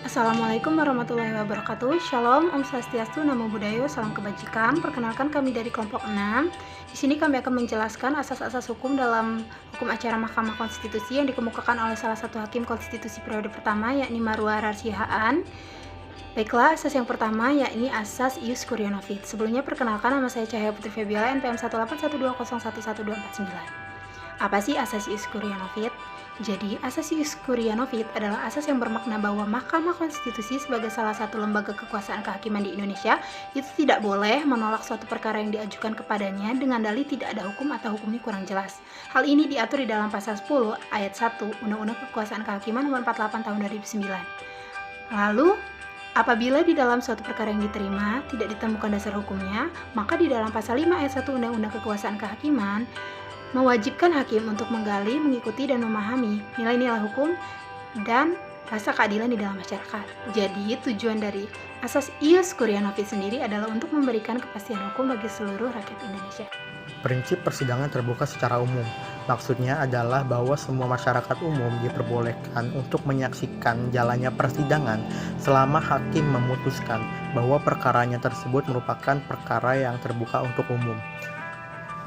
Assalamualaikum warahmatullahi wabarakatuh. Shalom, Om Swastiastu, Namo Buddhaya, salam kebajikan. Perkenalkan kami dari kelompok 6. Di sini kami akan menjelaskan asas-asas hukum dalam hukum acara Mahkamah Konstitusi yang dikemukakan oleh salah satu hakim konstitusi periode pertama, yakni Marwah Rarsihaan. Baiklah, asas yang pertama yakni asas ius currienovit. Sebelumnya perkenalkan, nama saya Cahaya Putri Febiala, NPM 18120111249. Apa sih asas ius currienovit? Jadi, asas ius currienovit adalah asas yang bermakna bahwa Mahkamah Konstitusi sebagai salah satu lembaga kekuasaan kehakiman di Indonesia itu tidak boleh menolak suatu perkara yang diajukan kepadanya dengan dalih tidak ada hukum atau hukumnya kurang jelas. Hal ini diatur di dalam pasal 10 ayat 1 Undang-Undang Kekuasaan Kehakiman nomor 48 tahun 2009. Lalu, apabila di dalam suatu perkara yang diterima tidak ditemukan dasar hukumnya, maka di dalam pasal 5 ayat 1 Undang-Undang Kekuasaan Kehakiman mewajibkan hakim untuk menggali, mengikuti, dan memahami nilai-nilai hukum dan rasa keadilan di dalam masyarakat. Jadi, tujuan dari asas ius currienovit sendiri adalah untuk memberikan kepastian hukum bagi seluruh rakyat Indonesia. Prinsip persidangan terbuka secara umum. Maksudnya adalah bahwa semua masyarakat umum diperbolehkan untuk menyaksikan jalannya persidangan selama hakim memutuskan bahwa perkaranya tersebut merupakan perkara yang terbuka untuk umum.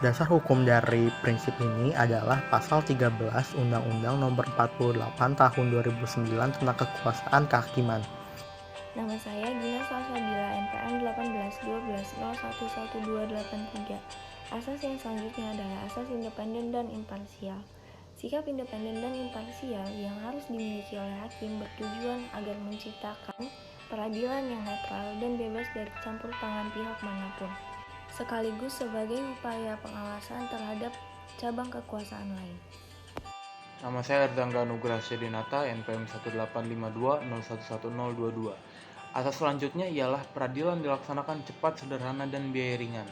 Dasar hukum dari prinsip ini adalah pasal 13 Undang-Undang Nomor 48 Tahun 2009 tentang Kekuasaan Kehakiman. Nama saya Gina Salsabila, NPM 18120111283. Asas yang selanjutnya adalah asas independen dan imparsial. Sikap independen dan imparsial yang harus dimiliki oleh hakim bertujuan agar menciptakan peradilan yang netral dan bebas dari campur tangan pihak manapun, sekaligus sebagai upaya pengawasan terhadap cabang kekuasaan lain. Nama saya Erzangga Nugraha Sedinata, NPM 18520111022. Asas selanjutnya ialah peradilan dilaksanakan cepat, sederhana, dan biaya ringan.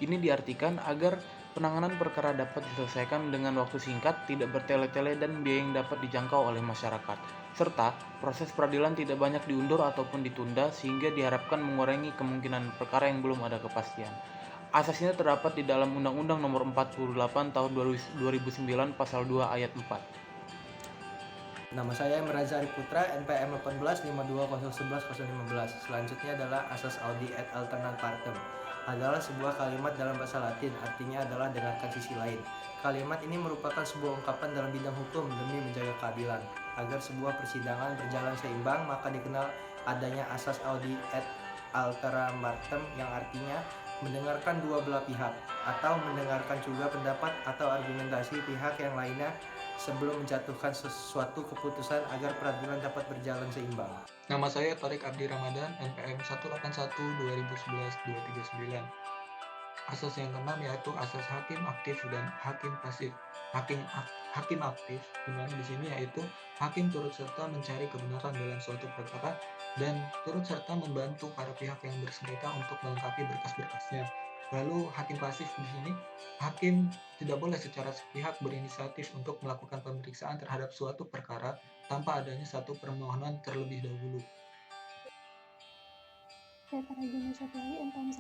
Ini diartikan agar penanganan perkara dapat diselesaikan dengan waktu singkat, tidak bertele-tele, dan biaya yang dapat dijangkau oleh masyarakat. Serta, proses peradilan tidak banyak diundur ataupun ditunda sehingga diharapkan mengurangi kemungkinan perkara yang belum ada kepastian. Asas ini terdapat di dalam Undang-Undang Nomor 48 Tahun 2009 Pasal 2 Ayat 4. Nama saya Meraza Putra, NPM 1852011015. Selanjutnya adalah asas audi et alternam partem. Adalah sebuah kalimat dalam bahasa Latin, artinya adalah dengarkan sisi lain. Kalimat ini merupakan sebuah ungkapan dalam bidang hukum demi menjaga keadilan. Agar sebuah persidangan berjalan seimbang, maka dikenal adanya asas audi et alternam partem yang artinya mendengarkan dua belah pihak atau mendengarkan juga pendapat atau argumentasi pihak yang lainnya sebelum menjatuhkan sesuatu keputusan agar peradilan dapat berjalan seimbang. Nama saya Tarik Abdi Ramadan, NPM 1812011-239. Asas yang keenam yaitu asas hakim aktif dan hakim pasif. Hakim aktif di mana di sini yaitu hakim turut serta mencari kebenaran dalam suatu perkara dan turut serta membantu para pihak yang bersengketa untuk melengkapi berkas-berkasnya. Lalu hakim pasif di sini, hakim tidak boleh secara sepihak berinisiatif untuk melakukan pemeriksaan terhadap suatu perkara tanpa adanya satu permohonan terlebih dahulu. Saya Tarajana Syafi'i, NPM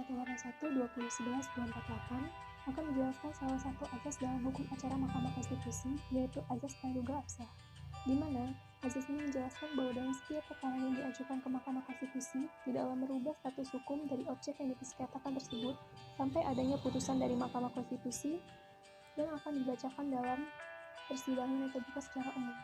1812011-248 akan menjelaskan salah satu asas dalam hukum acara Mahkamah Konstitusi, yaitu asas praduga absah, di mana asas ini menjelaskan bahwa dalam setiap perkara yang diajukan ke Mahkamah Konstitusi tidaklah merubah status hukum dari objek yang disengketakan tersebut sampai adanya putusan dari Mahkamah Konstitusi dan akan dibacakan dalam persidangan yang terbuka secara umum.